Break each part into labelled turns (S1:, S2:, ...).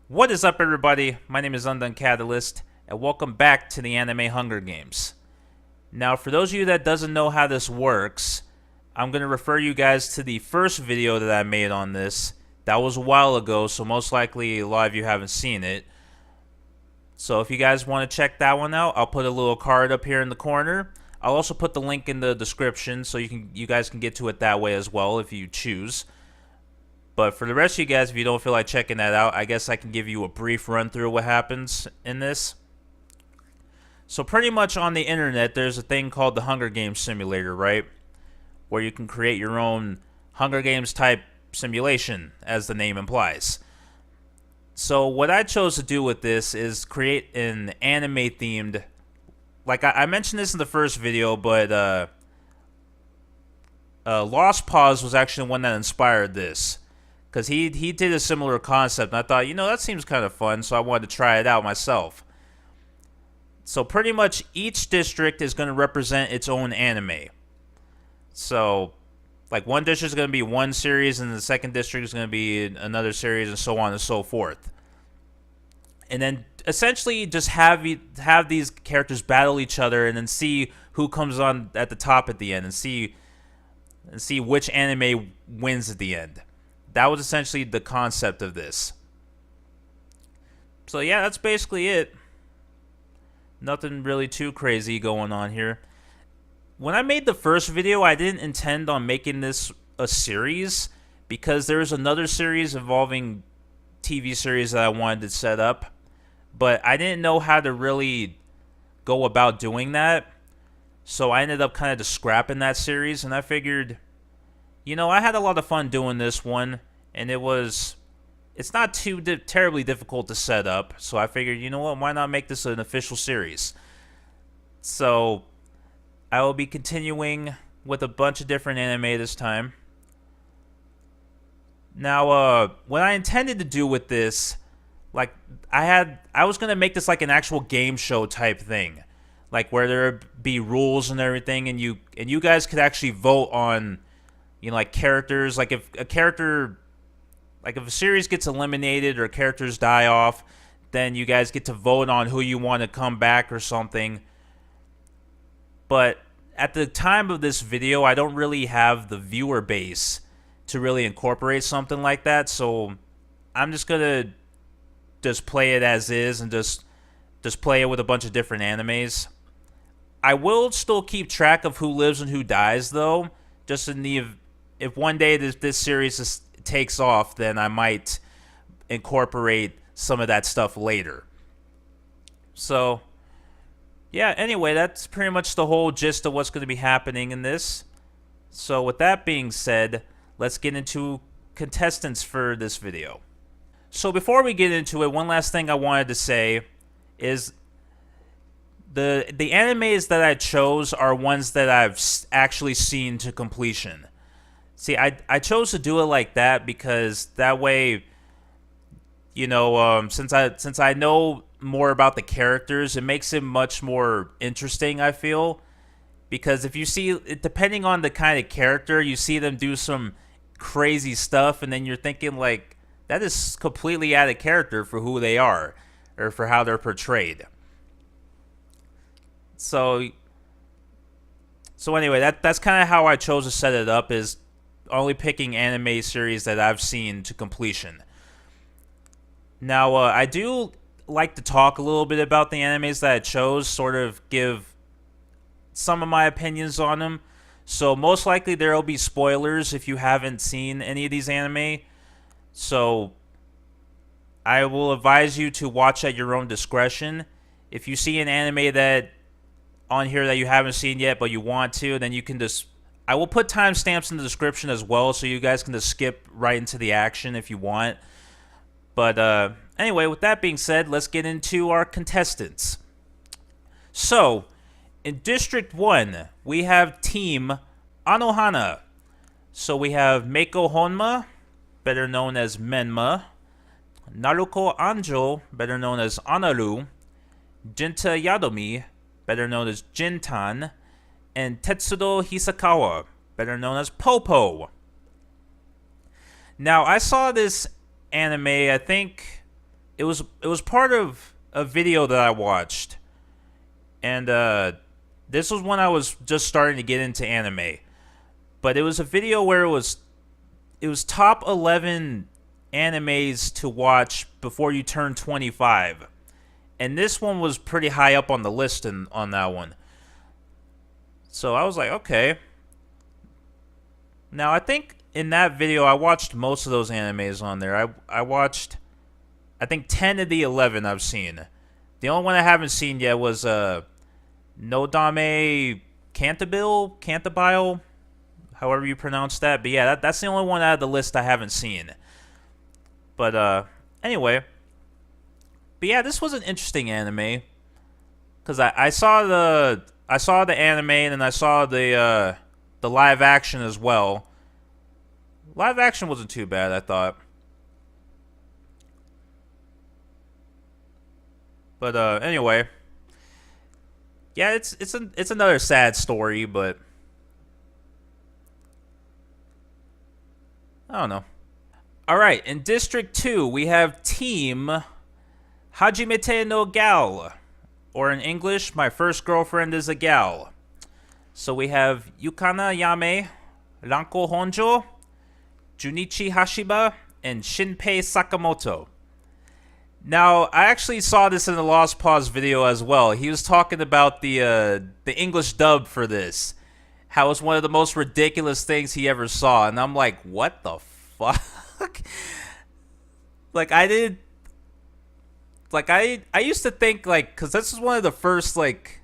S1: What is up, everybody? My name is Undone Catalyst, and welcome back to the Anime Hunger Games. Now, for those of you that doesn't know how this works, I'm going to refer you guys to the first video that I made on this. That was a while ago, so most likely a lot of you haven't seen it. So if you guys want to check that one out, I'll put a little card up here in the corner. I'll also put the link in the description so you guys can get to it that way as well if you choose. But for the rest of you guys, if you don't feel like checking that out, I guess I can give you a brief run through what happens in this. So pretty much on the internet, there's a thing called the Hunger Games simulator, right? Where you can create your own Hunger Games type simulation, as the name implies. So what I chose to do with this is create an anime themed, like I mentioned this in the first video, but Lost Pause was actually the one that inspired this. Because he did a similar concept, and I thought, that seems kind of fun, so I wanted to try it out myself. So pretty much each district is going to represent its own anime. So, like, one district is going to be one series, and the second district is going to be another series, and so on and so forth. And then, essentially, just have these characters battle each other, and then see who comes on at the top at the end, and see which anime wins at the end. That was essentially the concept of this. So yeah, that's basically it. Nothing really too crazy going on here. When I made the first video, I didn't intend on making this a series because there's another series involving TV series that I wanted to set up, but I didn't know how to really go about doing that. So I ended up kind of just scrapping that series, and I figured, I had a lot of fun doing this one, and it's not too terribly difficult to set up, so I figured, why not make this an official series? So I will be continuing with a bunch of different anime this time. Now, what I intended to do with this, like, I was going to make this like an actual game show type thing, like where there be rules and everything, and you guys could actually vote on, like characters. Like if a series gets eliminated or characters die off, then you guys get to vote on who you want to come back or something. But at the time of this video, I don't really have the viewer base to really incorporate something like that, so I'm just gonna play it as is and just play it with a bunch of different animes. I will still keep track of who lives and who dies, though, just in the if one day this series takes off, then I might incorporate some of that stuff later. So, yeah, anyway, that's pretty much the whole gist of what's going to be happening in this. So, with that being said, let's get into contestants for this video. So, before we get into it, one last thing I wanted to say is the animes that I chose are ones that I've actually seen to completion. See, I chose to do it like that because that way, since I know more about the characters, it makes it much more interesting, I feel. Because if you see, depending on the kind of character, you see them do some crazy stuff, and then you're thinking, like, that is completely out of character for who they are, or for how they're portrayed. So anyway, that's kind of how I chose to set it up, is only picking anime series that I've seen to completion. Now, I do like to talk a little bit about the animes that I chose, sort of give some of my opinions on them. So most likely there will be spoilers if you haven't seen any of these anime. So I will advise you to watch at your own discretion. If you see an anime that on here that you haven't seen yet but you want to, then you can just... I will put timestamps in the description as well, so you guys can just skip right into the action if you want. But anyway, with that being said, let's get into our contestants. So, in District 1, we have Team Anohana. So we have Meiko Honma, better known as Menma, Naruko Anjo, better known as Analu, Jinta Yadomi, better known as Jintan, and Tetsudo Hisakawa, better known as Popo. Now, I saw this anime, I think it was part of a video that I watched, and this was when I was just starting to get into anime. But it was a video where it was top 11 animes to watch before you turn 25. And this one was pretty high up on the list on that one. So I was like, okay. Now I think in that video I watched most of those animes on there. I watched I think 10 of the 11 I've seen. The only one I haven't seen yet was Nodame Cantabile, however you pronounce that. But yeah, that's the only one out of the list I haven't seen. But anyway, but yeah, this was an interesting anime because I saw the anime and then I saw the live action as well. Live action wasn't too bad, I thought. But anyway, yeah, it's another sad story, but I don't know. All right, in District 2, we have Team Hajimete no Gal, or in English, My First Girlfriend is a Gal. So we have Yukana Yame, Ranko Honjo, Junichi Hashiba, and Shinpei Sakamoto. Now, I actually saw this in the Lost Pause video as well. He was talking about the English dub for this. How it's one of the most ridiculous things he ever saw. And I'm like, what the fuck? Like, I used to think, like, because this is one of the first, like,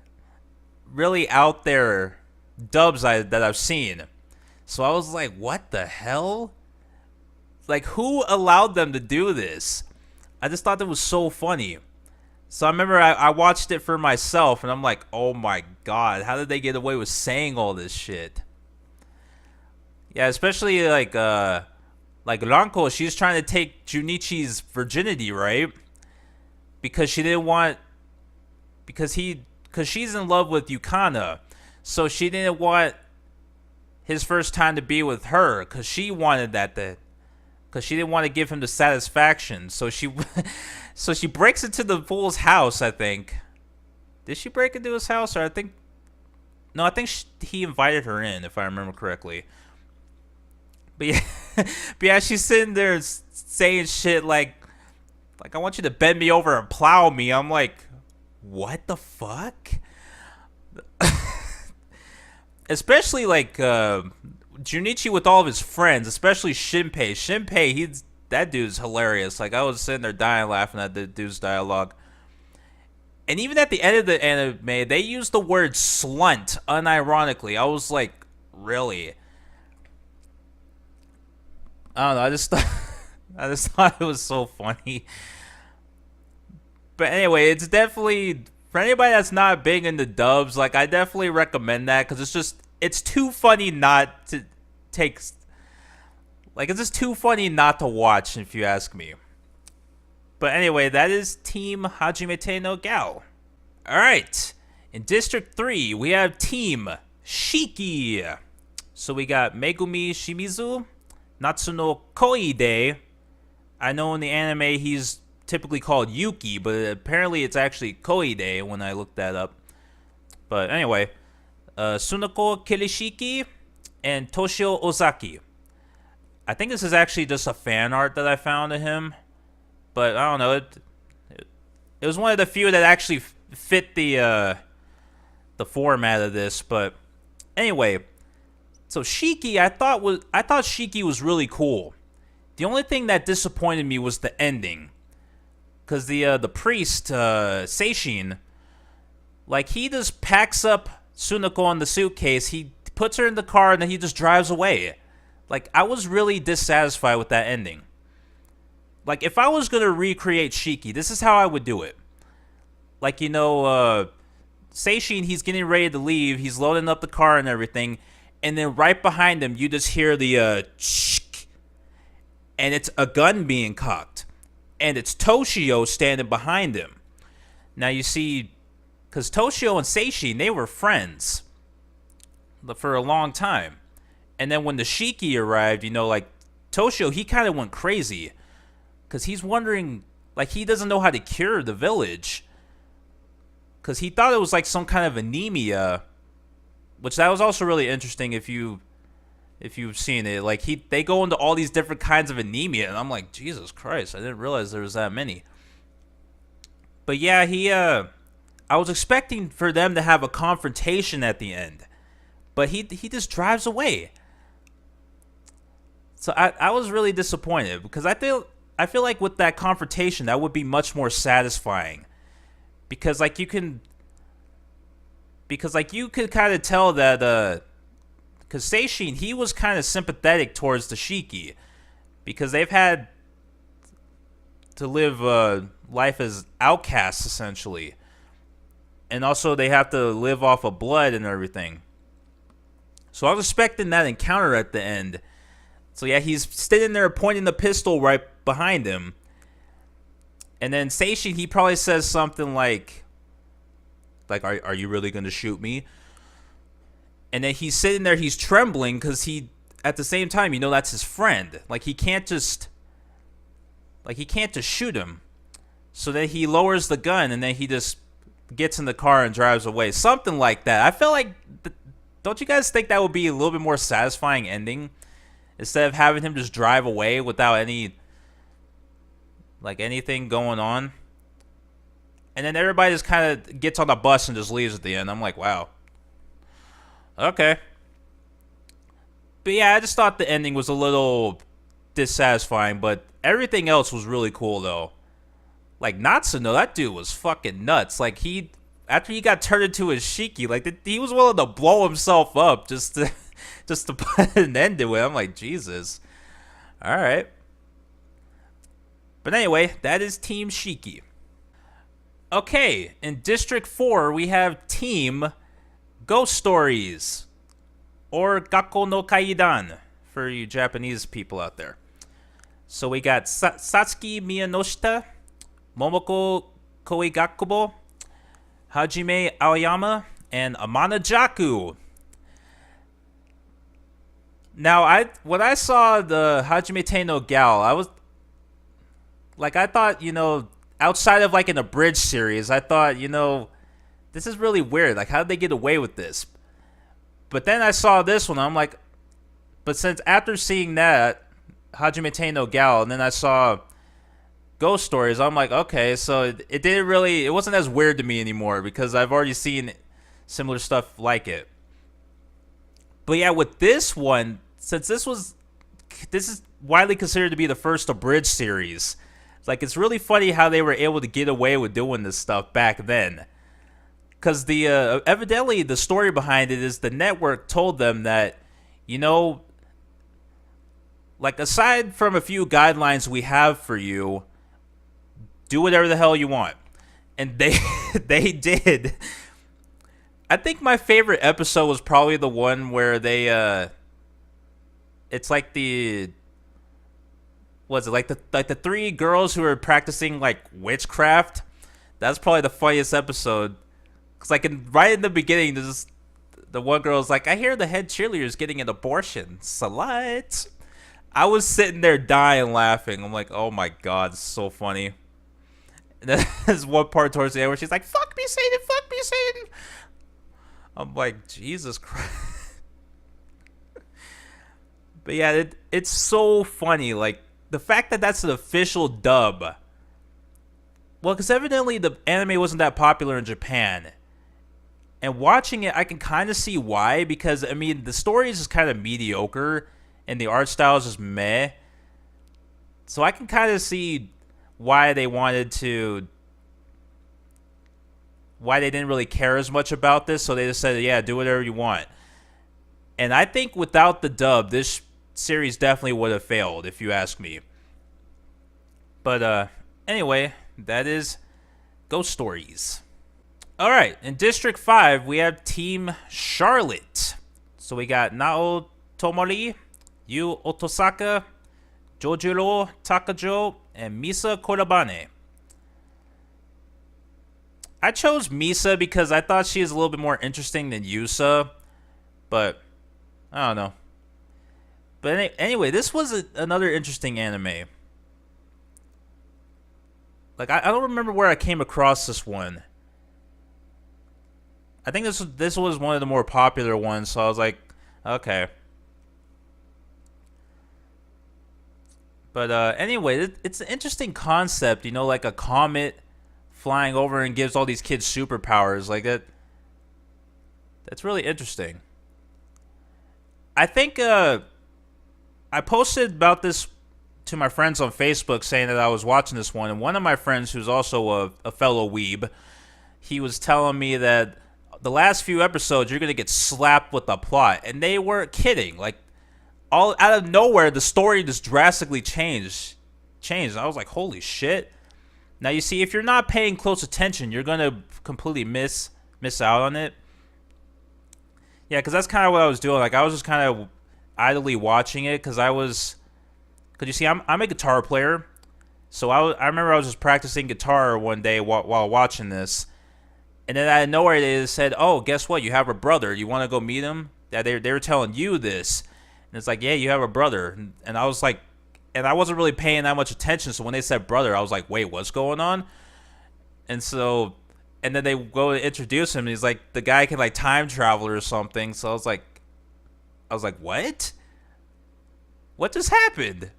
S1: really out there dubs that I've seen. So I was like, what the hell? Like, who allowed them to do this? I just thought that was so funny. So I remember I watched it for myself, and I'm like, oh my god, how did they get away with saying all this shit? Yeah, especially like Ranko, she's trying to take Junichi's virginity, right? Because she didn't want, because she's in love with Yukana, so she didn't want his first time to be with her, because she wanted because she didn't want to give him the satisfaction. So she breaks into the fool's house, I think. Did she break into his house? Or I think he invited her in, if I remember correctly. But yeah, she's sitting there saying shit like I want you to bend me over and plow me. I'm like, what the fuck? Especially like Junichi with all of his friends, especially Shinpei. Shinpei, that dude's hilarious. Like, I was sitting there dying laughing at the dude's dialogue. And even at the end of the anime, they used the word slunt unironically. I was like, really? I don't know. I just thought it was so funny. But anyway, it's definitely, for anybody that's not big into dubs, like, I definitely recommend that because it's too funny not to take. Like, it's just too funny not to watch, if you ask me. But anyway, that is Team Hajimete no Gal. Alright, in District 3, we have Team Shiki. So we got Megumi Shimizu, Natsuno Koide. I know in the anime he's typically called Yuki, but apparently it's actually Koide when I looked that up. But anyway, Sunako Kirishiki and Toshio Ozaki. I think this is actually just a fan art that I found of him, but I don't know. It was one of the few that actually fit the format of this. But anyway, so Shiki, I thought Shiki was really cool. The only thing that disappointed me was the ending, because the priest Seishin, like, he just packs up Sunako in the suitcase, he puts her in the car, and then he just drives away. Like, I was really dissatisfied with that ending. Like, if I was gonna recreate Shiki, this is how I would do it. Like, you know, Seishin, he's getting ready to leave, he's loading up the car and everything, and then right behind him, you just hear the and it's a gun being cocked. And it's Toshio standing behind him. Now, you see, because Toshio and Seishin, they were friends for a long time. And then when the Shiki arrived, you know, like, Toshio, he kind of went crazy. Because he's wondering, like he doesn't know how to cure the village. Because he thought it was like some kind of anemia, which that was also really interesting if you've seen it. Like they go into all these different kinds of anemia, and I'm like, Jesus Christ, I didn't realize there was that many. But yeah, I was expecting for them to have a confrontation at the end, but he just drives away. So I was really disappointed because I feel like with that confrontation that would be much more satisfying. Because you could kind of tell that because Seishin, he was kind of sympathetic towards the Shiki, because they've had to live life as outcasts essentially, and also they have to live off of blood and everything. So I was expecting that encounter at the end. So yeah, he's standing there pointing the pistol right behind him. And then Seishin, he probably says something like are you really going to shoot me? And then he's sitting there, he's trembling because at the same time, that's his friend. Like he can't just shoot him. So then he lowers the gun and then he just gets in the car and drives away. Something like that. I feel like, don't you guys think that would be a little bit more satisfying ending? Instead of having him just drive away without anything going on. And then everybody just kind of gets on the bus and just leaves at the end. I'm like, wow. Okay. But yeah, I just thought the ending was a little dissatisfying, but everything else was really cool though. Like Natsuno, that dude was fucking nuts. Like after he got turned into a Shiki, like he was willing to blow himself up just to put an end to it. I'm like, Jesus. All right. But anyway, that is Team Shiki. Okay, in District 4, we have Team Ghost Stories, or Gakko no Kaidan, for you Japanese people out there. So we got Satsuki Miyanoshita, Momoko Koigakubo, Hajime Aoyama, and Amana Jaku. Now, when I saw the Hajime Te no Gal, I thought, outside of like an abridged series, I thought, this is really weird. Like, how did they get away with this? But then I saw this one, I'm like, but since after seeing that, Hajime Te no Gal, and then I saw Ghost Stories, I'm like, okay, so it wasn't as weird to me anymore because I've already seen similar stuff like it. But yeah, with this one, since this is widely considered to be the first abridged series, it's really funny how they were able to get away with doing this stuff back then. Because evidently the story behind it is the network told them that, aside from a few guidelines we have for you, do whatever the hell you want. And they did. I think my favorite episode was probably the one where they it's like the the three girls who are practicing witchcraft. That's probably the funniest episode. Cause right in the beginning, the one girl's like, I hear the head cheerleader is getting an abortion. Slut. I was sitting there dying laughing. I'm like, oh my god, it's so funny. And then there's one part towards the end where she's like, fuck me, Satan, fuck me, Satan. I'm like, Jesus Christ. But yeah, it's so funny. Like, the fact that that's an official dub. Well, because evidently the anime wasn't that popular in Japan. And watching it, I can kind of see why. Because, the story is just kind of mediocre. And the art style is just meh. So I can kind of see why they didn't really care as much about this. So they just said, yeah, do whatever you want. And I think without the dub, this series definitely would have failed, if you ask me. But anyway, that is Ghost Stories. Alright, in District 5, we have Team Charlotte. So we got Nao Tomori, Yu Otosaka, Jojiro Takajo, and Misa Korabane. I chose Misa because I thought she is a little bit more interesting than Yusa. But, I don't know. But anyway, this was another interesting anime. Like I don't remember where I came across this one. I think this was one of the more popular ones, so I was like, okay. But anyway, it's an interesting concept, you know, like a comet flying over and gives all these kids superpowers. Like that's really interesting. I think I posted about this to my friends on Facebook saying that I was watching this one, and one of my friends, who's also a fellow weeb, he was telling me that the last few episodes you're gonna get slapped with the plot, and they weren't kidding. Like all out of nowhere, the story just drastically changed. And I was like, holy shit. Now you see, if you're not paying close attention, you're gonna completely miss out on it. Yeah, because that's kind of what I was doing. Like I was just kind of idly watching it because you see, I'm a guitar player, so I remember I was just practicing guitar one day while watching this, and then out of nowhere they said, "Oh, guess what? You have a brother. You want to go meet him?" Yeah, they were telling you this, and it's like, "Yeah, you have a brother," and I was like, and I wasn't really paying that much attention. So when they said brother, I was like, "Wait, what's going on?" And then they go to introduce him, and he's like, the guy can like time travel or something. So I was like, what? What just happened?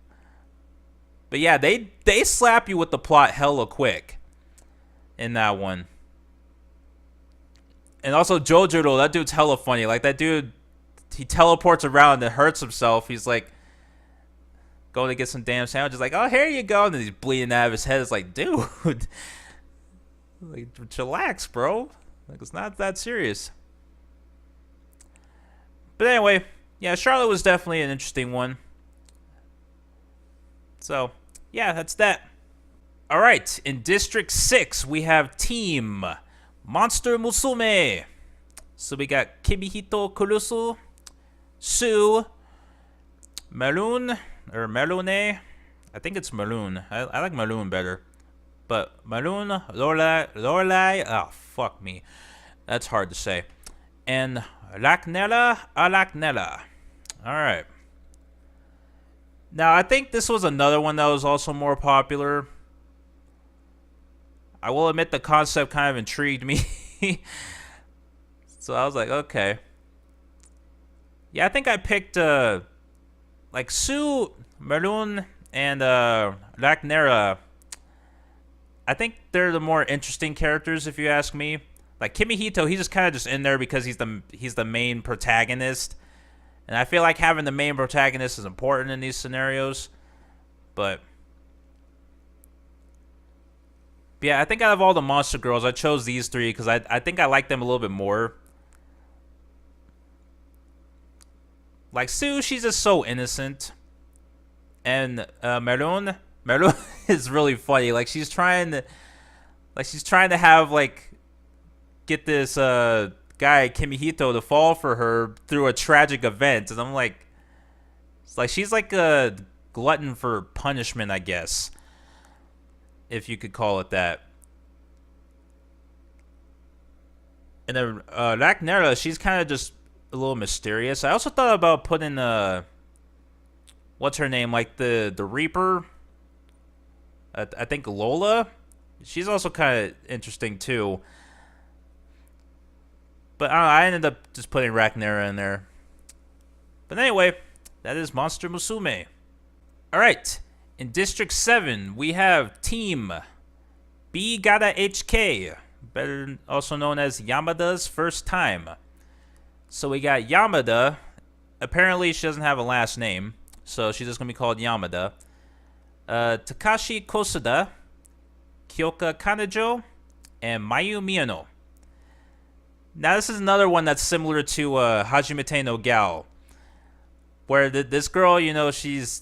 S1: But yeah, they slap you with the plot hella quick in that one. And also Jojuro, that dude's hella funny. Like that dude, he teleports around and hurts himself. He's like going to get some damn sandwiches. Like, oh, here you go. And then he's bleeding out of his head. It's like, dude, like, chillax, bro. Like, it's not that serious. But anyway, yeah, Charlotte was definitely an interesting one. So, yeah, that's that. All right, in District 6, we have Team Monster Musume. So we got Kimihito Kurusu, Sue, Melune, or Melune. I think it's Melune. I like Melune better. But Melune, Lorelai, oh, fuck me. That's hard to say. And Alaknella. All right. Now, I think this was another one that was also more popular. I will admit the concept kind of intrigued me. So I was like, okay. Yeah, I think I picked like Sue, Maroon, and Lacknera. I think they're the more interesting characters, if you ask me. Like Kimihito, he's just kind of just in there because he's the main protagonist. And I feel like having the main protagonist is important in these scenarios. But yeah, I think out of all the monster girls, I chose these three because I think I like them a little bit more. Like Sue, she's just so innocent. And Maroon is really funny. Like she's trying to have like get this guy Kimihito to fall for her through a tragic event, and I'm like, it's like she's like a glutton for punishment, I guess, if you could call it that. And then Lacknera, she's kind of just a little mysterious. I also thought about putting what's her name, like the Reaper. I think Lola. She's also kind of interesting too. But I ended up just putting Ragnera in there. But anyway, that is Monster Musume. Alright, in District 7, we have Team B Gata HK, better also known as Yamada's First Time. So we got Yamada. Apparently she doesn't have a last name, so she's just going to be called Yamada. Takashi Kosuda, Kyoka Kanejo, and Mayu Miyano. Now, this is another one that's similar to Hajimete no Gal, where this girl, you know, she's...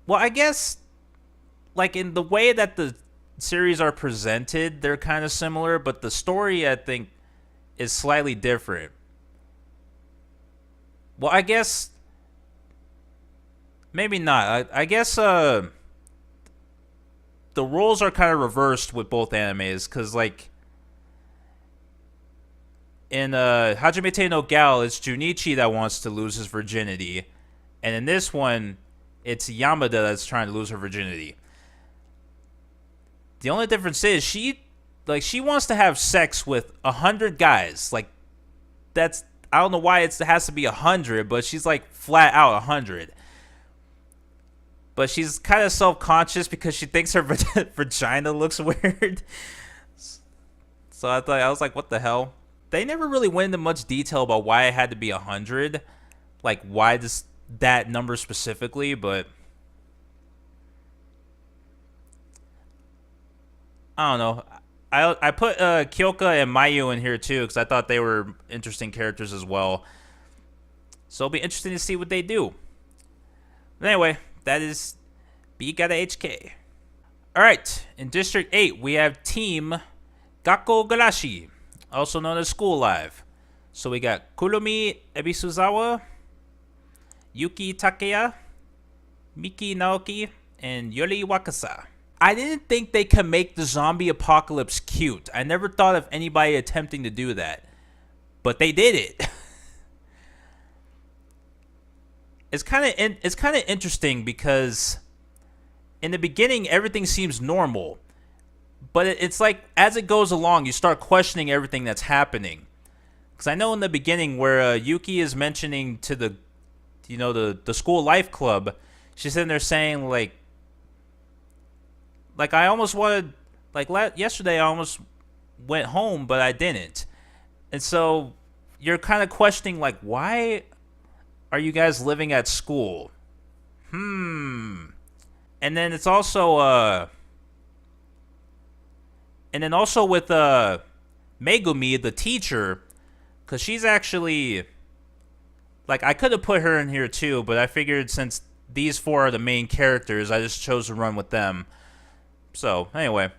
S1: Well, I guess, like, in the way that the series are presented, they're kind of similar, but the story, I think, is slightly different. Well, I guess... Maybe not. I guess the roles are kind of reversed with both animes, because, like... In Hajimete no Gal, it's Junichi that wants to lose his virginity. And in this one, it's Yamada that's trying to lose her virginity. The only difference is she wants to have sex with 100 guys. Like, that's, I don't know why it has to be 100, but she's like flat out 100. But she's kind of self-conscious because she thinks her vagina looks weird. So I was like, what the hell? They never really went into much detail about why it had to be 100. Like, why that number specifically, but I don't know. I put Kyoka and Mayu in here too because I thought they were interesting characters as well. So it'll be interesting to see what they do. But anyway, that is Bigata HK. Alright, in District 8, we have Team Gakko Garashi, also known as School Live. So we got Kurumi Ebisuzawa, Yuki Takeya, Miki Naoki, and Yuri Wakasa. I didn't think they could make the zombie apocalypse cute. I never thought of anybody attempting to do that. But they did it. It's kind of interesting because in the beginning everything seems normal. But it's like as it goes along you start questioning everything that's happening. Cuz I know in the beginning where Yuki is mentioning to the school life club, she's sitting there saying like I almost wanted, like yesterday I almost went home, but I didn't. And so you're kind of questioning, like, why are you guys living at school? And then it's also, and then also with Megumi, the teacher, because she's actually, like, I could have put her in here too, but I figured since these four are the main characters, I just chose to run with them. So, anyway.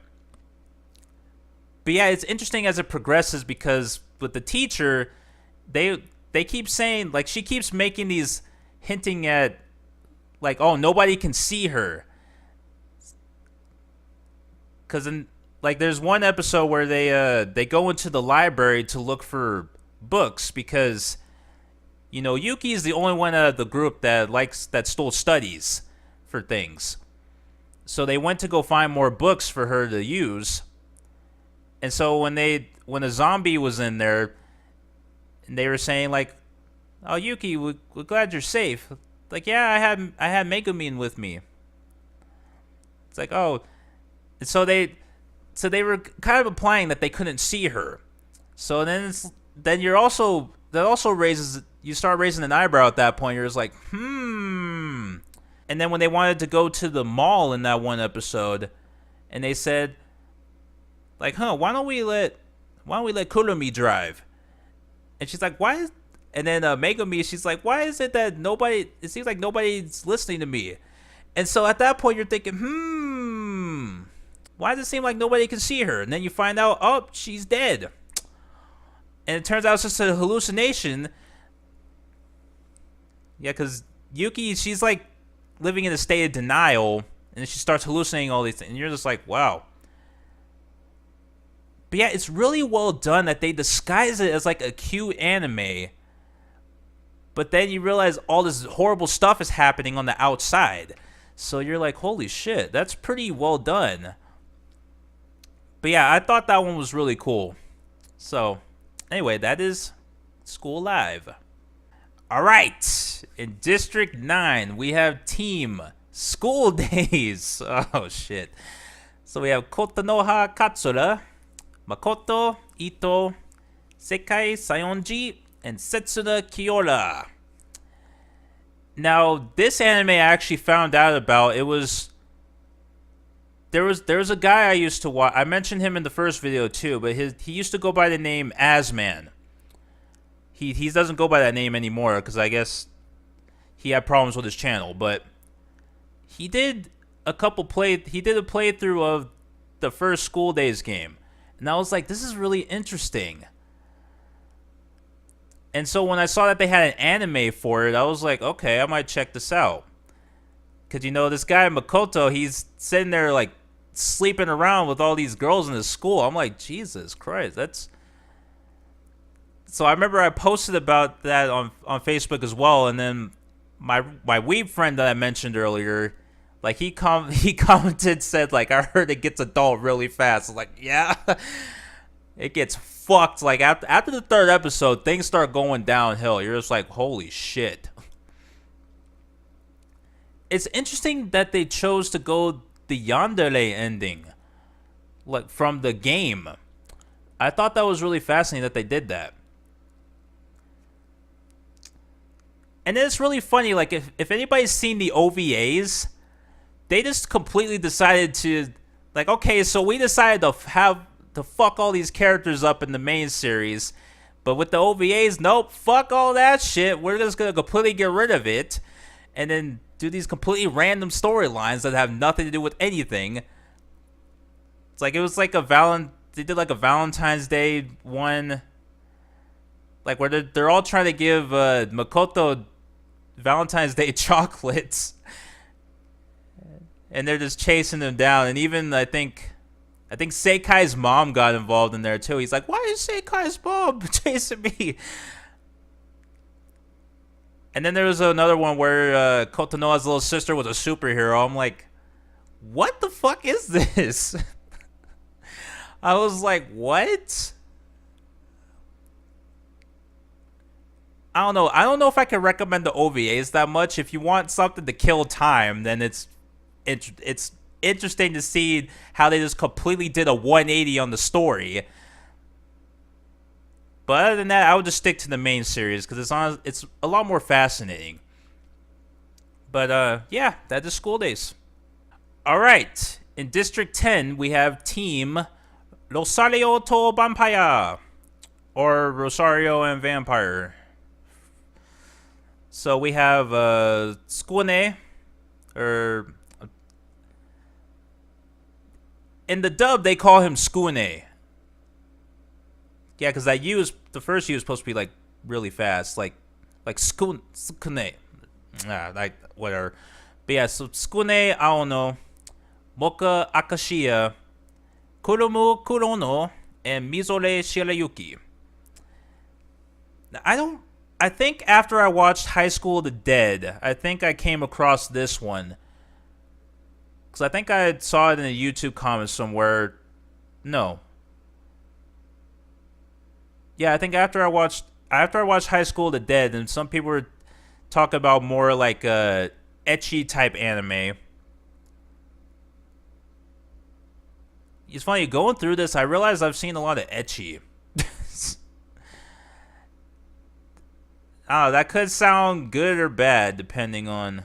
S1: But yeah, it's interesting as it progresses because with the teacher, they keep saying, like, she keeps making these hinting at, like, oh, nobody can see her. Because, like, there's one episode where they go into the library to look for books because, Yuki is the only one out of the group that still studies for things. So they went to go find more books for her to use. And so when a zombie was in there, and they were saying like, "Oh, Yuki, we're glad you're safe." Like, yeah, I had Megumin with me. It's like, oh, and so they were kind of implying that they couldn't see her. So then that also raises, you start raising an eyebrow at that point. You're just like, And then when they wanted to go to the mall in that one episode, and they said, like, why don't we let Kurumi drive? And she's like, why? And then Megumi, she's like, why is it that it seems like nobody's listening to me? And so at that point, you're thinking, why does it seem like nobody can see her? And then you find out, oh, she's dead. And it turns out it's just a hallucination. Yeah, because Yuki, she's like living in a state of denial, and she starts hallucinating all these things, and you're just like, wow. But yeah, it's really well done that they disguise it as like a cute anime, but then you realize all this horrible stuff is happening on the outside, so you're like, holy shit, that's pretty well done. But yeah, I thought that one was really cool. So anyway, that is School Live. Alright, in District 9, we have Team School Days. Oh, shit. So we have Kotanoha Katsura, Makoto Ito, Sekai Sayonji, and Setsuna Kiora. Now, this anime I actually found out about. There was a guy I used to watch. I mentioned him in the first video too, but he used to go by the name Asman. He doesn't go by that name anymore because I guess he had problems with his channel. But he did a playthrough of the first School Days game, and I was like, this is really interesting. And so when I saw that they had an anime for it, I was like, okay, I might check this out. Because, this guy Makoto, he's sitting there like sleeping around with all these girls in his school. I'm like, Jesus Christ, that's... So I remember I posted about that on Facebook as well, and then my weeb friend that I mentioned earlier, Like he commented, said like, I heard it gets adult really fast. I was like, yeah. It gets fucked. Like after the third episode, things start going downhill. You're just like, holy shit. It's interesting that they chose to go the yandere ending, like from the game. I thought that was really fascinating that they did that. And then it's really funny, like if anybody's seen the OVAs, they just completely decided to, like, okay, so we decided to fuck all these characters up in the main series, but with the OVAs, nope, fuck all that shit. We're just gonna completely get rid of it, and then do these completely random storylines that have nothing to do with anything. It's like it was like they did like a Valentine's Day one, like where they're all trying to give Makoto Valentine's Day chocolates, and they're just chasing them down. And even I think Seikai's mom got involved in there too. He's like, why is Seikai's mom chasing me? And then there was another one where Kotonoa's little sister was a superhero. I'm like, what the fuck is this? I was like, what? I don't know. I don't know if I can recommend the OVAs that much. If you want something to kill time, then it's interesting to see how they just completely did a 180 on the story. But other than that, I would just stick to the main series because it's a lot more fascinating. But yeah, that is School Days. All right, in District 10 we have Team Rosario to Vampire, or Rosario and Vampire. So we have Skune, or in the dub they call him Skune. Yeah, because the first U is supposed to be like really fast, like Skune. Like whatever. But yeah, so Skune Aono, Moka Akashiya, Kurumu Kurono, and Mizore Shirayuki. I think after I watched High School of the Dead, I think I came across this one. Because I think I saw it in a YouTube comment somewhere. No. Yeah, I think after I watched High School of the Dead, and some people were talking about more like ecchi type anime. It's funny, going through this, I realized I've seen a lot of ecchi. Oh, that could sound good or bad depending on.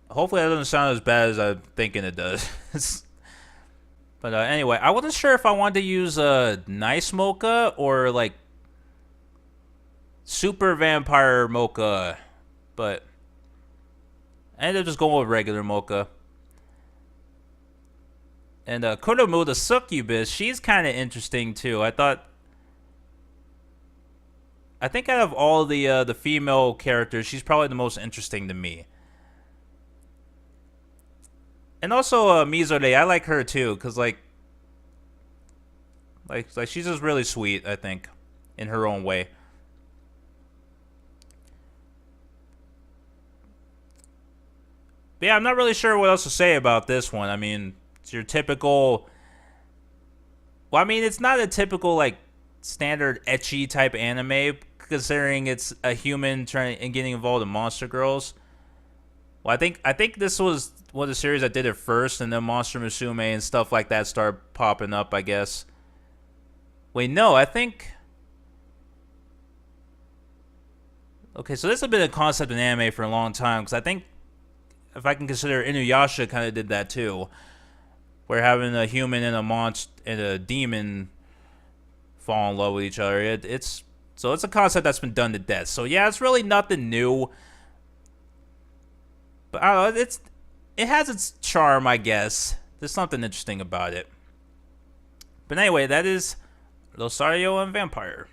S1: Hopefully that doesn't sound as bad as I'm thinking it does. But anyway, I wasn't sure if I wanted to use nice mocha or like super vampire mocha, but I ended up just going with regular mocha. And Kurumu, the succubus, she's kind of interesting too. I think out of all the female characters, she's probably the most interesting to me. And also Mizore, I like her too, cause like she's just really sweet, I think, in her own way. But yeah, I'm not really sure what else to say about this one. I mean, it's your typical. Well, I mean, it's not a typical like standard ecchi type anime, considering it's a human trying and getting involved in monster girls. Well, I think this was one of the series that did it first, and then Monster Musume and stuff like that started popping up, I guess. Wait, no, I think. Okay, so this has been a concept in anime for a long time, because I think if I can consider Inuyasha kind of did that too, where having a human and a monster and a demon fall in love with each other. It's a concept that's been done to death. So yeah, it's really nothing new. But I don't know, it has its charm, I guess. There's something interesting about it. But anyway, that is Rosario and Vampire.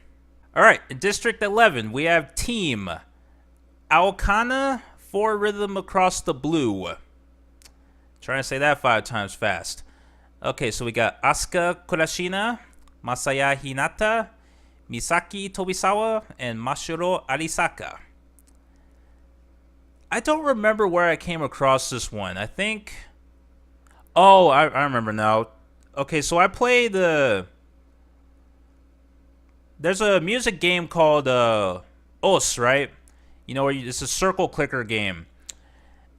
S1: Alright, in District 11, we have Team Aokana for Rhythm Across the Blue. Trying to say that 5 times fast. Okay, so we got Asuka Kurashina, Masaya Hinata, Misaki Tobisawa, and Masuro Arisaka. I don't remember where I came across this one. I think. Oh, I remember now. Okay, so I play the. There's a music game called OS, right? You know, it's a circle clicker game.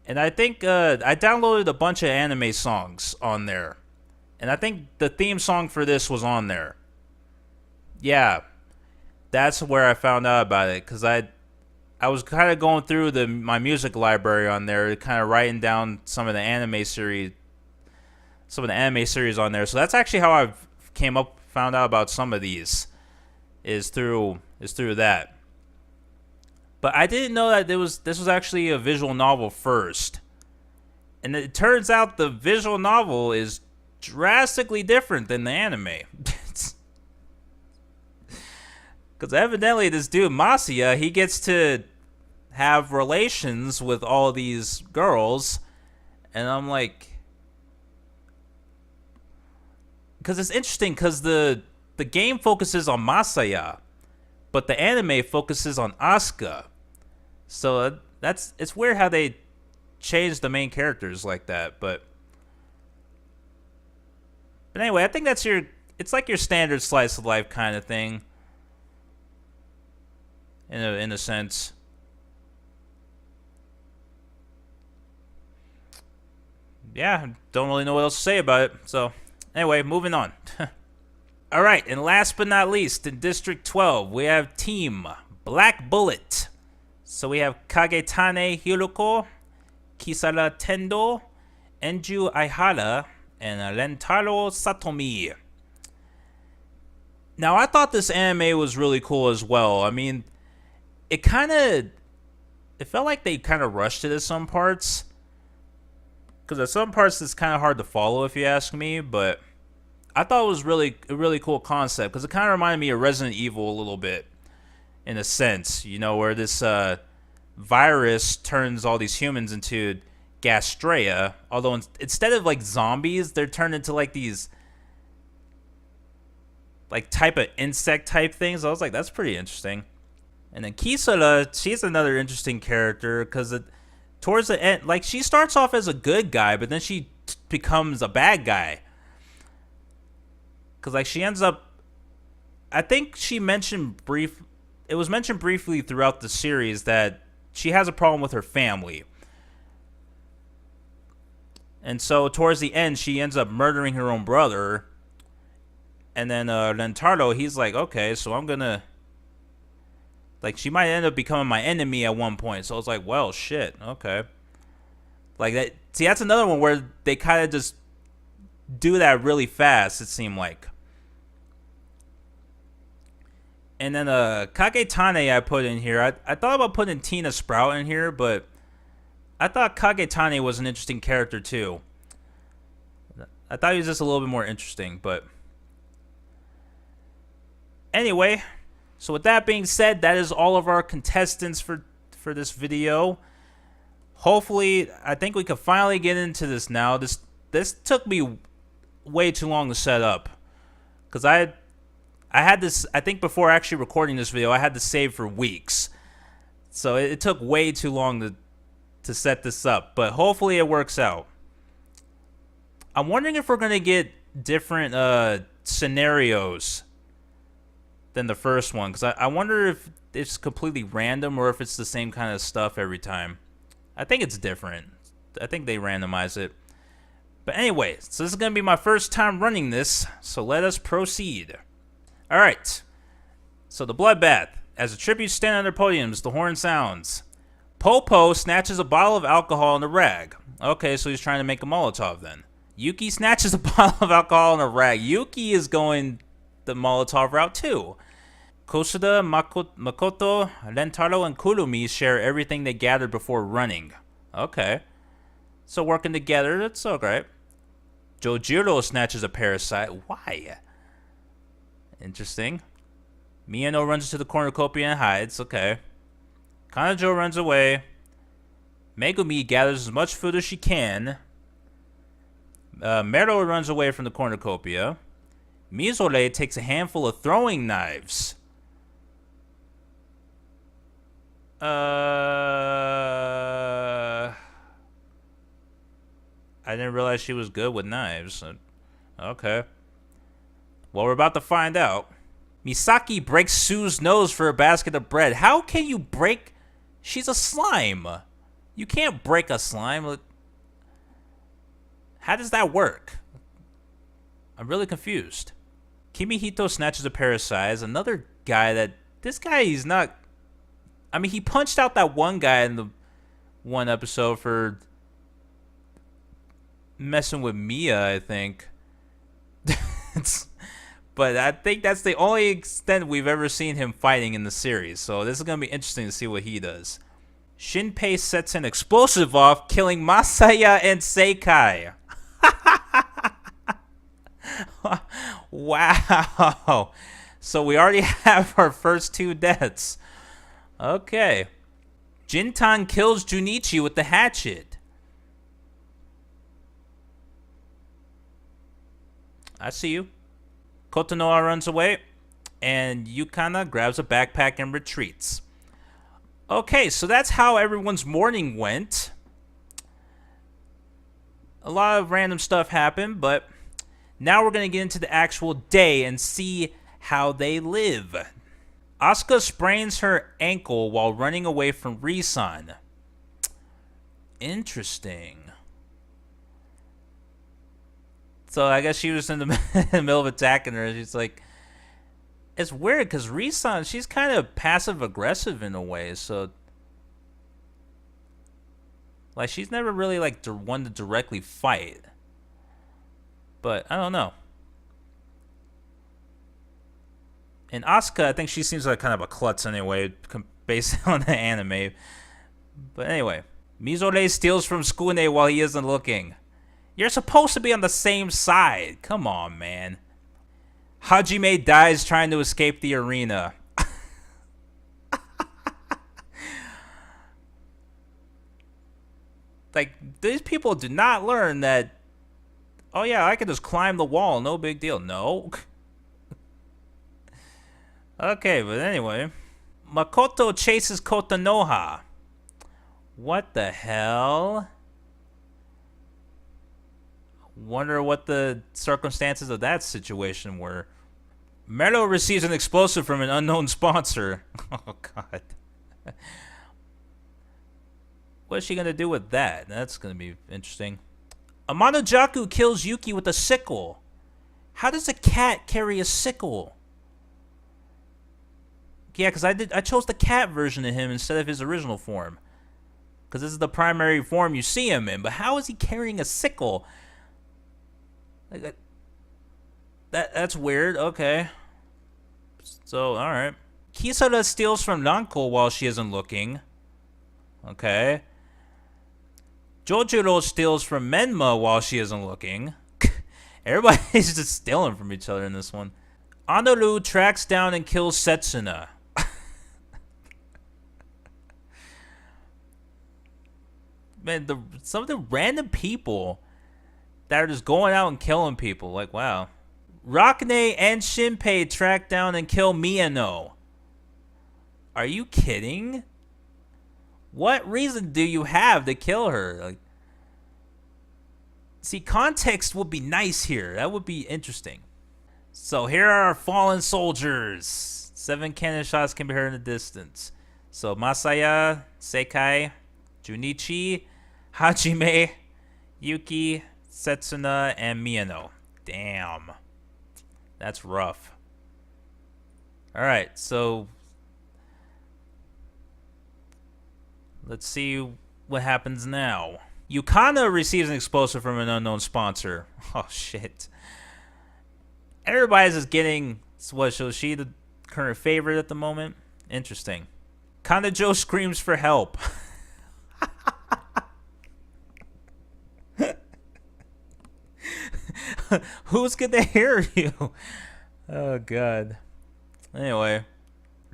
S1: And I think I downloaded a bunch of anime songs on there. And I think the theme song for this was on there. Yeah, that's where I found out about it. Because I was kind of going through my music library on there, kind of writing down some of the anime series on there. So that's actually how I found out about some of these, is through that. But I didn't know that this was actually a visual novel first. And it turns out the visual novel is drastically different than the anime. Because evidently this dude, Masiya, he gets to have relations with all these girls. And I'm like... Because it's interesting, because the game focuses on Masaya, but the anime focuses on Asuka. So it's weird how they changed the main characters like that, but anyway, I think it's like your standard slice of life kind of thing, in a sense. Yeah, don't really know what else to say about it. So anyway, moving on. All right, and last but not least, in District 12, we have Team Black Bullet. So we have Kagetane Hiroko, Kisara Tendo, Enju Aihara, and Rentaro Satomi. Now, I thought this anime was really cool as well. I mean, it felt like they kind of rushed it at some parts. Because at some parts, it's kind of hard to follow, if you ask me. But I thought it was a really cool concept. Because it kind of reminded me of Resident Evil a little bit. In a sense, you know, where this virus turns all these humans into Gastrea. Although instead of like zombies, they're turned into like these like type of insect type things. I was like, that's pretty interesting. And then Kisara, she's another interesting character because towards the end, like she starts off as a good guy, but then she becomes a bad guy. Because like she ends up, I think it was mentioned briefly throughout the series that she has a problem with her family. And so towards the end, she ends up murdering her own brother. And then Rentaro, he's like, okay, so I'm gonna... Like, she might end up becoming my enemy at one point. So I was like, well, shit, okay. Like, that. See, that's another one where they kind of just do that really fast, it seemed like. And then Kagetane I put in here. I thought about putting Tina Sprout in here, but I thought Kagetane was an interesting character too. I thought he was just a little bit more interesting, but anyway, so with that being said, that is all of our contestants for this video. Hopefully, I think we can finally get into this now. This took me way too long to set up, because I had this, I think before actually recording this video, I had to save for weeks. So it took way too long to set this up, but hopefully it works out. I'm wondering if we're going to get different scenarios than the first one, because I wonder if it's completely random or if it's the same kind of stuff every time. I think it's different. I think they randomize it. But anyway, so this is going to be my first time running this, so let us proceed. Alright, so the bloodbath. As the tributes stand on their podiums, the horn sounds. Popo snatches a bottle of alcohol in a rag. Okay, so he's trying to make a Molotov then. Yuki snatches a bottle of alcohol in a rag. Yuki is going the Molotov route too. Kosuda, Makoto, Rentaro, and Kurumi share everything they gathered before running. Okay. So working together, that's okay. Jojiro snatches a parasite. Why? Interesting. Miyano runs to the cornucopia and hides. Okay. Kanajo runs away. Megumi gathers as much food as she can. Mero runs away from the cornucopia. Mizore takes a handful of throwing knives. I didn't realize she was good with knives. Okay. Well, we're about to find out. Misaki breaks Sue's nose for a basket of bread. How can you break... She's a slime. You can't break a slime. How does that work? I'm really confused. Kimihito snatches a pair of sais. Another guy that... This guy, he's not... I mean, he punched out that one guy in the one episode for messing with Mia, I think. But I think that's the only extent we've ever seen him fighting in the series. So this is going to be interesting to see what he does. Shinpei sets an explosive off, killing Masaya and Seikai. Wow. So we already have our first two deaths. Okay. Jintan kills Junichi with the hatchet. I see you. Kotonoha runs away, and Yukana grabs a backpack and retreats. Okay, so that's how everyone's morning went. A lot of random stuff happened, but now we're going to get into the actual day and see how they live. Asuka sprains her ankle while running away from Risan. Interesting. So I guess she was in the middle of attacking her. She's like, it's weird because Risan, she's kind of passive aggressive in a way. So, like, she's never really like one to directly fight. But I don't know. And Asuka, I think she seems like kind of a klutz anyway, based on the anime. But anyway, Mizore steals from Tsukune while he isn't looking. You're supposed to be on the same side. Come on, man. Hajime dies trying to escape the arena. Like, these people do not learn that, oh yeah, I can just climb the wall. No big deal. No. Okay, but anyway. Makoto chases Kotonoha. What the hell? Wonder what the circumstances of that situation were. Melo receives an explosive from an unknown sponsor. Oh, God. What is she going to do with that? That's going to be interesting. Amano Jaku kills Yuki with a sickle. How does a cat carry a sickle? Yeah, because I chose the cat version of him instead of his original form. Because this is the primary form you see him in. But how is he carrying a sickle? Like that's weird. Okay. So, alright. Kisara steals from Nanko while she isn't looking. Okay. Jojiro steals from Menma while she isn't looking. Everybody's just stealing from each other in this one. Anoru tracks down and kills Setsuna. Man, some of the random people that are just going out and killing people. Like, wow. Rakane and Shinpei track down and kill Miyano. Are you kidding? What reason do you have to kill her? Like, see, context would be nice here. That would be interesting. So here are our fallen soldiers. 7 cannon shots can be heard in the distance. So Masaya, Seikai, Junichi, Hajime, Yuki, Setsuna, and Miyano. Damn. That's rough. Alright, so let's see what happens now. Yukana receives an explosive from an unknown sponsor. Oh, shit. Everybody's just getting... What, so is she the current favorite at the moment? Interesting. Kanajo screams for help. Who's gonna hear you? Oh, God. Anyway.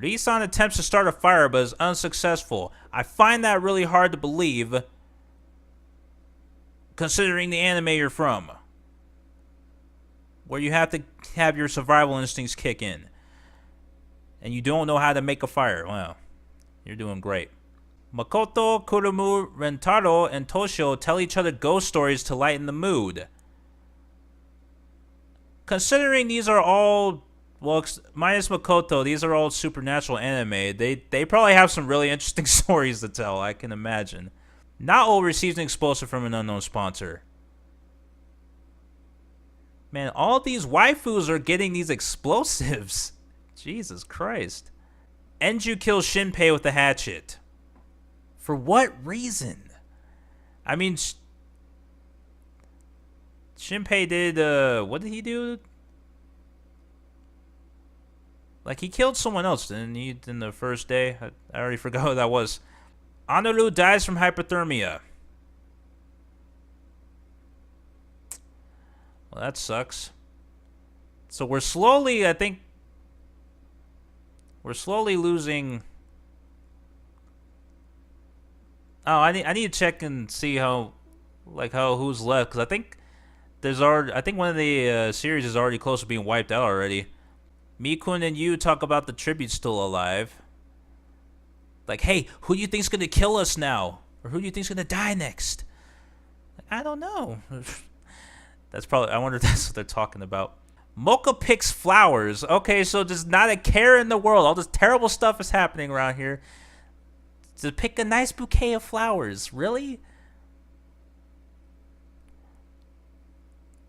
S1: Risan attempts to start a fire but is unsuccessful. I find that really hard to believe, considering the anime you're from, where you have to have your survival instincts kick in, and you don't know how to make a fire. Wow, you're doing great. Makoto, Kurumu, Rentaro, and Toshio tell each other ghost stories to lighten the mood. Considering these are all, well, minus Makoto, these are all supernatural anime, they probably have some really interesting stories to tell, I can imagine. Nao receives an explosive from an unknown sponsor. Man, all these waifus are getting these explosives. Jesus Christ. Enju kills Shinpei with a hatchet. For what reason? I mean, Shinpei did, what did he do? Like, he killed someone else, didn't he, in the first day? I already forgot who that was. Honoru dies from hypothermia. Well, that sucks. So we're slowly, I think, we're slowly losing. Oh, I need to check and see how who's left, because I think one of the series is already close to being wiped out already. Mikun and you talk about the tribute still alive. Like, hey, who do you think's gonna kill us now, or who do you think's gonna die next? I don't know. That's probably. I wonder if that's what they're talking about. Mocha picks flowers. Okay, so there's not a care in the world. All this terrible stuff is happening around here. To pick a nice bouquet of flowers, really?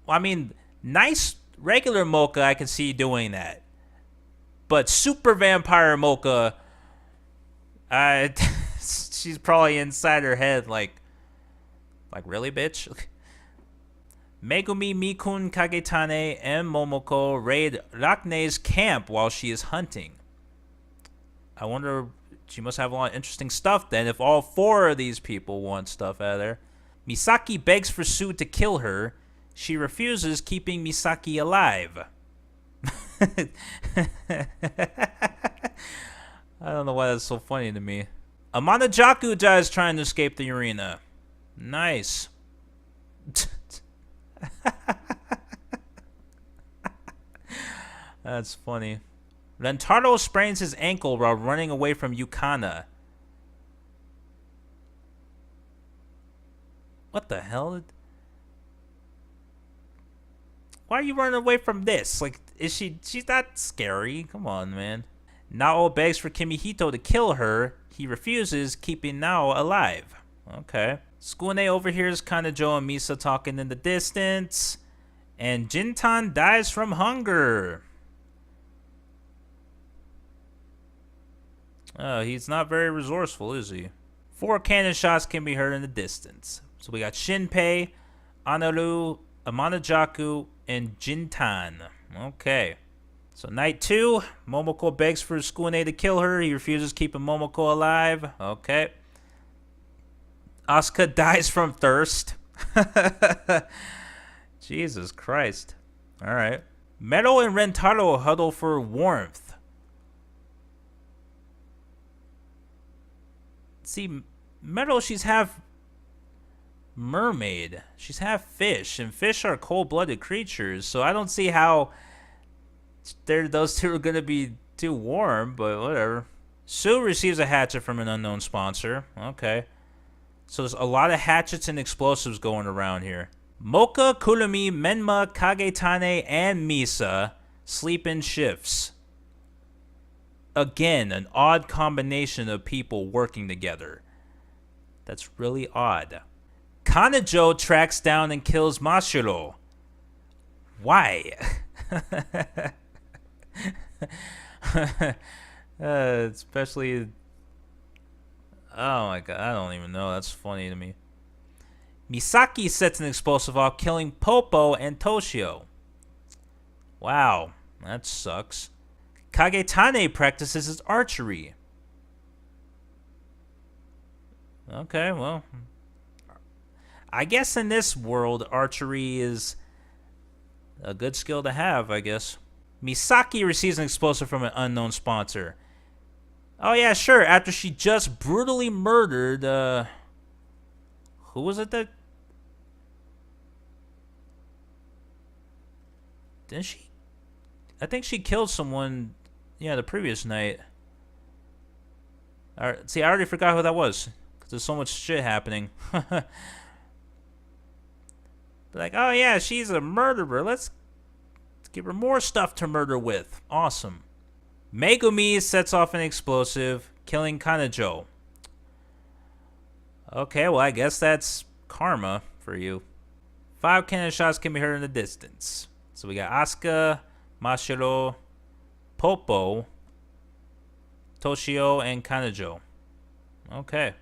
S1: Well, I mean, nice regular Mocha, I can see doing that. But super vampire Mocha, she's probably inside her head like really, bitch? Megumi, Mikun, Kagetane, and Momoko raid Rakne's camp while she is hunting. I wonder, she must have a lot of interesting stuff then if all four of these people want stuff out of there. Misaki begs for Sue to kill her. She refuses, keeping Misaki alive. I don't know why that's so funny to me. Amana Jaku dies trying to escape the arena. Nice. That's funny. Rentaro sprains his ankle while running away from Yukana. What the hell? Why are you running away from this? Like, she's not scary. Come on, man. Nao begs for Kimihito to kill her. He refuses, keeping Nao alive. Okay. Tsukune overhears Kanajo and Misa talking in the distance. And Jintan dies from hunger. He's not very resourceful, is he? 4 cannon shots can be heard in the distance. So we got Shinpei, Anaru, Amanajaku, and Jintan. Okay. So night 2, Momoko begs for Tsukune to kill her. He refuses, keeping Momoko alive. Okay. Asuka dies from thirst. Jesus Christ. Alright. Meadow and Rentaro huddle for warmth. See, Meadow, she's half mermaid. She's half fish, and fish are cold-blooded creatures, so I don't see how those two are going to be too warm, but whatever. Sue receives a hatchet from an unknown sponsor. Okay. So there's a lot of hatchets and explosives going around here. Mocha, Kurumi, Menma, Kagetane, and Misa sleep in shifts. Again, an odd combination of people working together. That's really odd. Kanajo tracks down and kills Mashiro. Why? Especially... Oh my god, I don't even know. That's funny to me. Misaki sets an explosive off, killing Popo and Toshio. Wow, that sucks. Kagetane practices his archery. Okay, well, I guess in this world, archery is a good skill to have, I guess. Misaki receives an explosive from an unknown sponsor. Oh yeah, sure, after she just brutally murdered, who was it that... Didn't she? I think she killed someone, yeah, the previous night. See, I already forgot who that was because there's so much shit happening. Like, oh yeah, she's a murderer. Let's give her more stuff to murder with. Awesome. Megumi sets off an explosive, killing Kanajo. Okay, well, I guess that's karma for you. 5 cannon shots can be heard in the distance. So we got Asuka, Mashiro, Popo, Toshio, and Kanajo. Okay.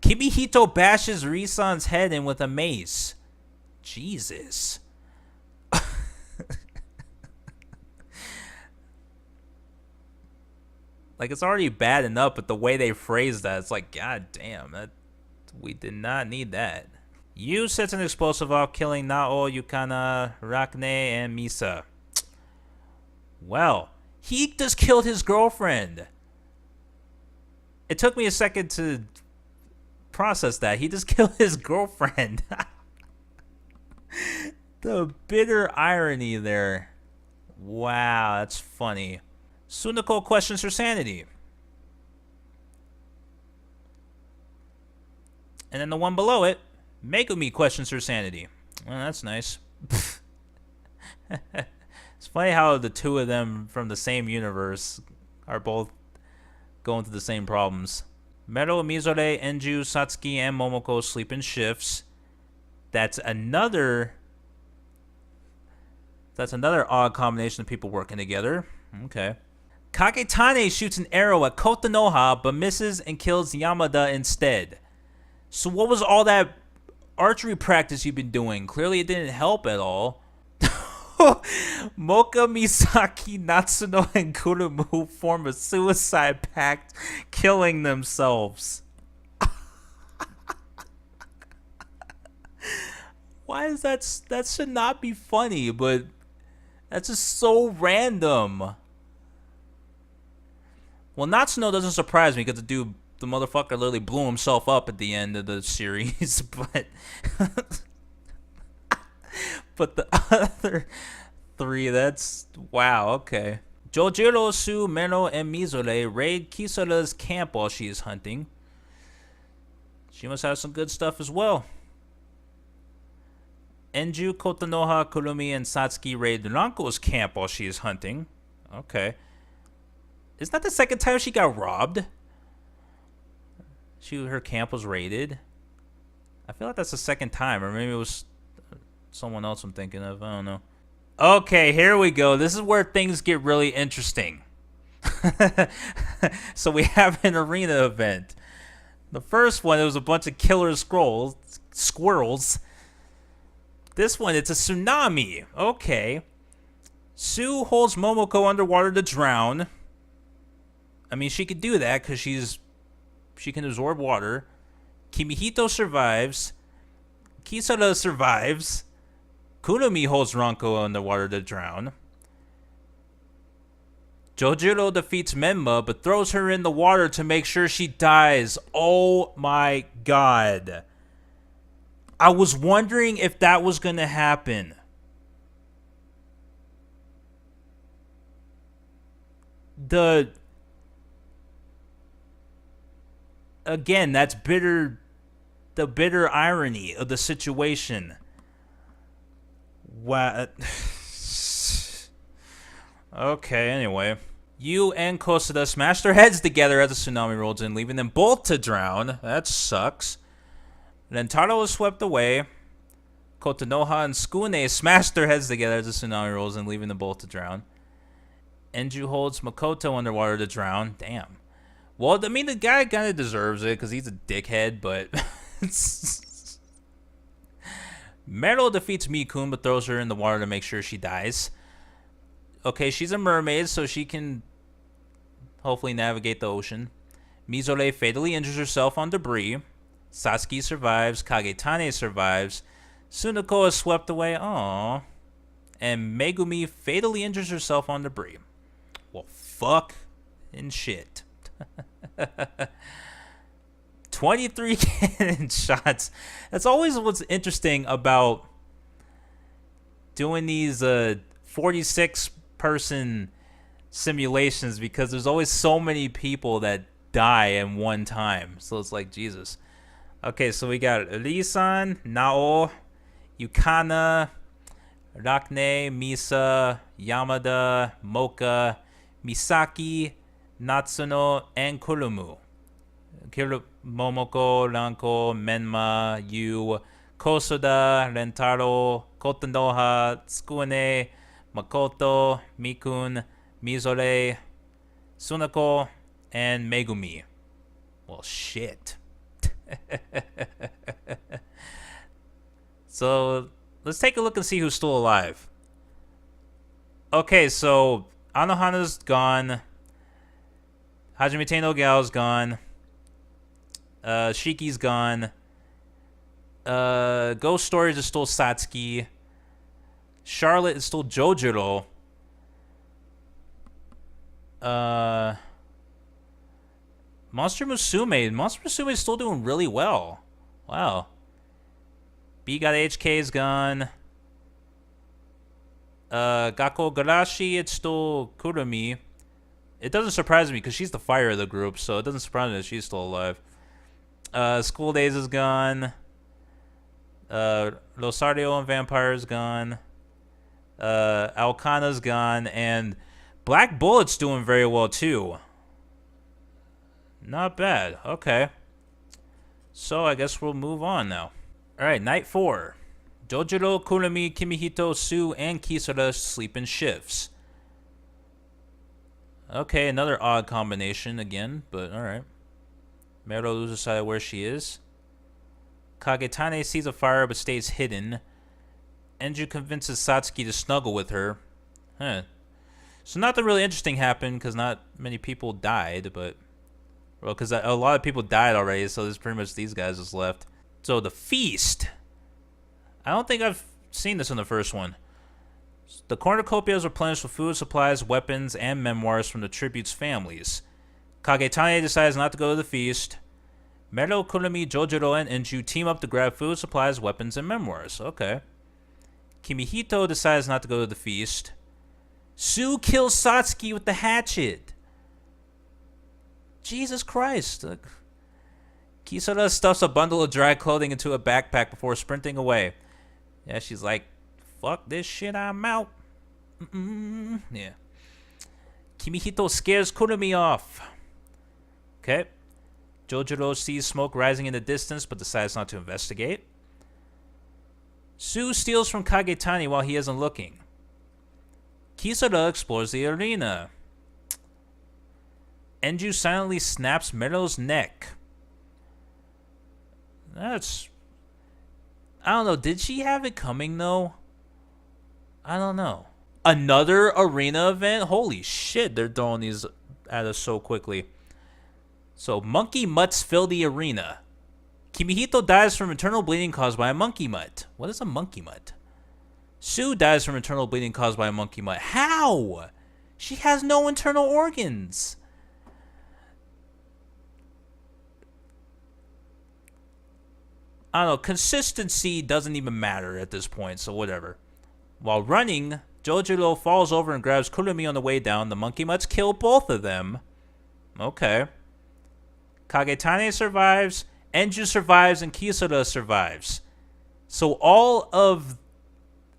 S1: Kimihito bashes Risan's head in with a mace. Jesus. Like, it's already bad enough, but the way they phrase that, it's like, god damn, that we did not need that. Yu sets an explosive off, killing Nao, Yukana, Rakne, and Misa. Well, he just killed his girlfriend. It took me a second to process that. He just killed his girlfriend. The bitter irony there. Wow, that's funny. Sunako questions her sanity. And then the one below it, Megumi questions her sanity. Well, that's nice. It's funny how the two of them from the same universe are both going through the same problems. Mero, Mizore, Enju, Satsuki, and Momoko sleep in shifts. That's another odd combination of people working together. Okay. Kagetane shoots an arrow at Kotanoha, but misses and kills Yamada instead. So what was all that archery practice you've been doing? Clearly it didn't help at all. Mocha, Misaki, Natsuno, and Kurumu form a suicide pact, killing themselves. Why is that? That should not be funny, but that's just so random. Well, Natsuno doesn't surprise me because the motherfucker literally blew himself up at the end of the series, but but the other 3, that's wow, okay. Jojiro, Su, Mero, and Mizore raid Kisara's camp while she is hunting. She must have some good stuff as well. Enju, Kotanoha, Kurumi, and Satsuki raid Ranko's camp while she is hunting. Okay. Isn't that the second time she got robbed? Her camp was raided. I feel like that's the second time, or maybe it was someone else I'm thinking of. I don't know. Okay, here we go. This is where things get really interesting. So we have an arena event. The first one, it was a bunch of killer squirrels. This one, it's a tsunami. Okay. Sue holds Momoko underwater to drown. I mean, she could do that because she can absorb water. Kimihito survives. Kisara survives. Kurumi holds Ranko underwater to drown. Jojiro defeats Menma but throws her in the water to make sure she dies. Oh my god. I was wondering if that was going to happen. Again, that's bitter. The bitter irony of the situation. What? Okay, anyway. Yu and Kosada smash their heads together as the tsunami rolls in, leaving them both to drown. That sucks. Then Taro is swept away. Kotanoha and Skune smash their heads together as the tsunami rolls in, leaving them both to drown. Enju holds Makoto underwater to drown. Damn. Well, I mean, the guy kind of deserves it because he's a dickhead, but... Meryl defeats Mikun but throws her in the water to make sure she dies. Okay, she's a mermaid, so she can hopefully navigate the ocean. Mizore fatally injures herself on debris. Satsuki survives. Kagetane survives. Sunako is swept away. Aww. And Megumi fatally injures herself on debris. Well, fuck and shit. 23 cannon shots. That's always what's interesting about doing these 46 person simulations, because there's always so many people that die in one time. So it's like, Jesus. Okay, so we got Risan, Nao, Yukana, Rakne, Misa, Yamada, Moka, Misaki, Natsuno, and Kurumu. Momoko, Ranko, Menma, Yu, Kosoda, Rentaro, Kotonoha, Tsukune, Makoto, Mikun, Mizore, Sunako, and Megumi. Well, shit. So, let's take a look and see who's still alive. Okay, so Anohana's gone. Hajime no Gal's gone. Shiki's gone. Ghost Stories is still Satsuki. Charlotte is still Jojuro. Monster Musume is still doing really well. Wow. B got HK is gone. Gakko Garashi, it's still Kurumi. It doesn't surprise me because she's the fire of the group, so it doesn't surprise me that she's still alive. School Days is gone. Rosario and Vampire is gone. Alcana's gone, and Black Bullet's doing very well too. Not bad. Okay. So I guess we'll move on now. Alright, night 4. Jojuro, Kurumi, Kimihito, Sue, and Kisara sleep in shifts. Okay, another odd combination again, but alright. Mero loses sight of where she is. Kagetane sees a fire but stays hidden. Enju convinces Satsuki to snuggle with her. Huh. So nothing really interesting happened because not many people died, but... Well, because a lot of people died already, so there's pretty much these guys just left. So the feast. I don't think I've seen this in the first one. The cornucopias are replenished with food, supplies, weapons, and memoirs from the tribute's families. Kagetane decides not to go to the feast. Mero, Kurumi, Jojuro, and Enju team up to grab food, supplies, weapons, and memoirs. Okay. Kimihito decides not to go to the feast. Sue kills Satsuki with the hatchet. Jesus Christ. Kisara stuffs a bundle of dry clothing into a backpack before sprinting away. Yeah, she's like, fuck this shit, I'm out. Yeah. Kimihito scares Kurumi off. Okay. Jojuro sees smoke rising in the distance but decides not to investigate. Sue steals from Kagetani while he isn't looking. Kisara explores the arena. Enju silently snaps Mero's neck. That's... I don't know. Did she have it coming, though? I don't know. Another arena event? Holy shit, they're throwing these at us so quickly. So, monkey mutts fill the arena. Kimihito dies from internal bleeding caused by a monkey mutt. What is a monkey mutt? Sue dies from internal bleeding caused by a monkey mutt. How? She has no internal organs. I don't know. Consistency doesn't even matter at this point, so whatever. While running, Jojuro falls over and grabs Kurumi on the way down. The monkey mutts kill both of them. Okay. Kagetane survives, Enju survives, and Kisara survives. So all of...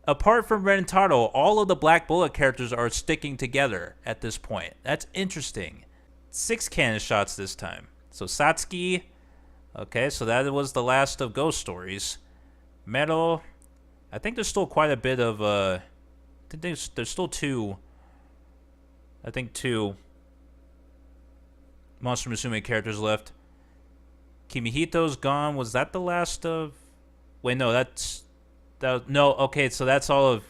S1: Apart from Rentaro, all of the Black Bullet characters are sticking together at this point. That's interesting. 6 cannon shots this time. So Satsuki... Okay, so that was the last of Ghost Stories. Mero... I think there's still quite a bit of... I think there's still 2... I think 2... Monster Musume characters left. Kimihito's gone. Was that the last of... Wait, no, that's... No, okay, so that's all of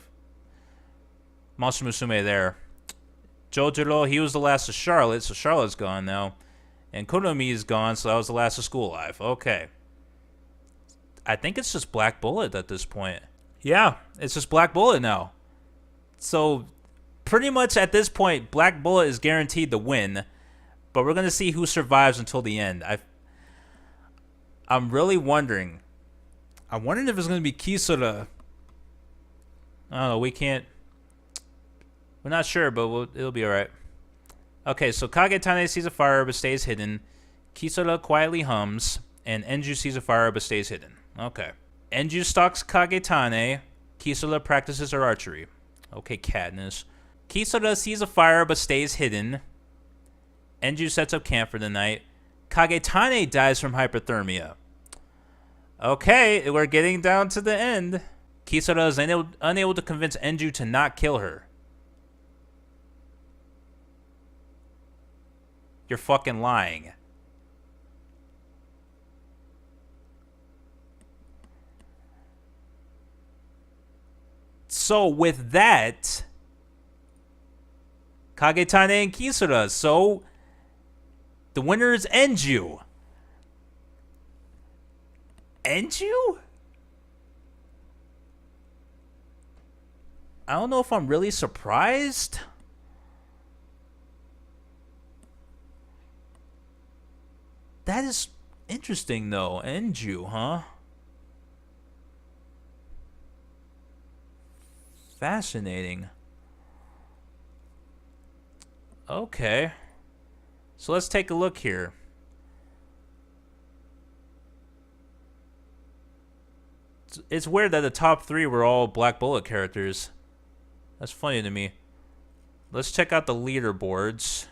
S1: Monster Musume there. Jojuro, he was the last of Charlotte, so Charlotte's gone now. And Kurumi is gone, so that was the last of School Life. Okay. I think it's just Black Bullet at this point. Yeah, it's just Black Bullet now. So, pretty much at this point, Black Bullet is guaranteed to win. But we're going to see who survives until the end. I'm really wondering. I'm wondering if it's going to be Kisara. I don't know, we can't... We're not sure, but it'll be alright. Okay, so Kagetane sees a fire but stays hidden. Kisara quietly hums, and Enju sees a fire but stays hidden. Okay. Enju stalks Kagetane. Kisara practices her archery. Okay, Katniss. Kisara sees a fire but stays hidden. Enju sets up camp for the night. Kagetane dies from hypothermia. Okay, we're getting down to the end. Kisara is unable to convince Enju to not kill her. You're fucking lying. So with that, Kagetane and Kisara. So the winner is Enju. Enju? I don't know if I'm really surprised. That is interesting, though. Enju, huh? Fascinating. Okay. So let's take a look here. It's weird that the top 3 were all Black Bullet characters. That's funny to me. Let's check out the leaderboards.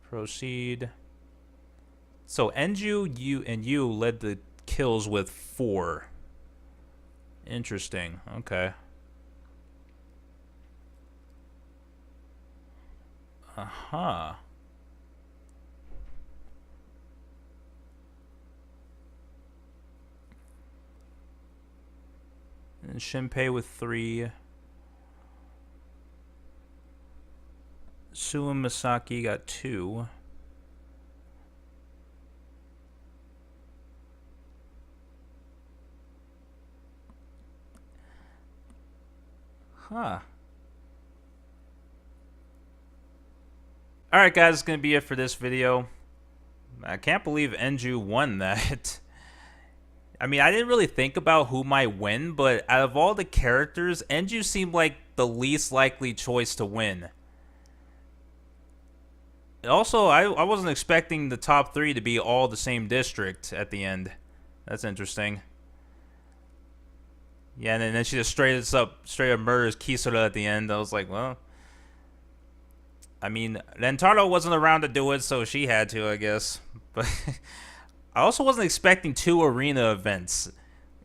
S1: Proceed. So Enju, you led the kills with 4. Interesting. Okay. Uh-huh. And Shinpei with 3. Sue and Misaki got 2. Huh. Alright guys, it's going to be it for this video. I can't believe Enju won that. I mean, I didn't really think about who might win, but out of all the characters, Enju seemed like the least likely choice to win. Also, I wasn't expecting the top 3 to be all the same district at the end. That's interesting. Yeah, and then she just straight up murders Kisara at the end. I was like, well, I mean, Rentaro wasn't around to do it, so she had to, I guess. But I also wasn't expecting 2 arena events.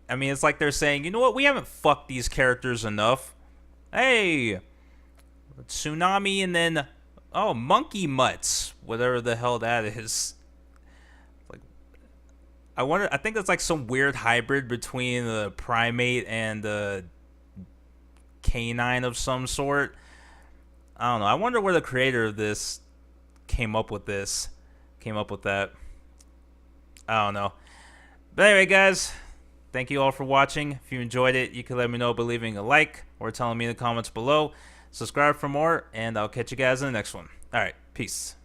S1: I mean, it's like they're saying, you know what, we haven't fucked these characters enough. Hey, Tsunami and then, oh, Monkey Mutts, whatever the hell that is. Like, I think that's like some weird hybrid between the primate and the canine of some sort. I don't know. I wonder where the creator of this came up with that. I don't know. But anyway, guys, thank you all for watching. If you enjoyed it, you can let me know by leaving a like or telling me in the comments below. Subscribe for more, and I'll catch you guys in the next one. All right, peace.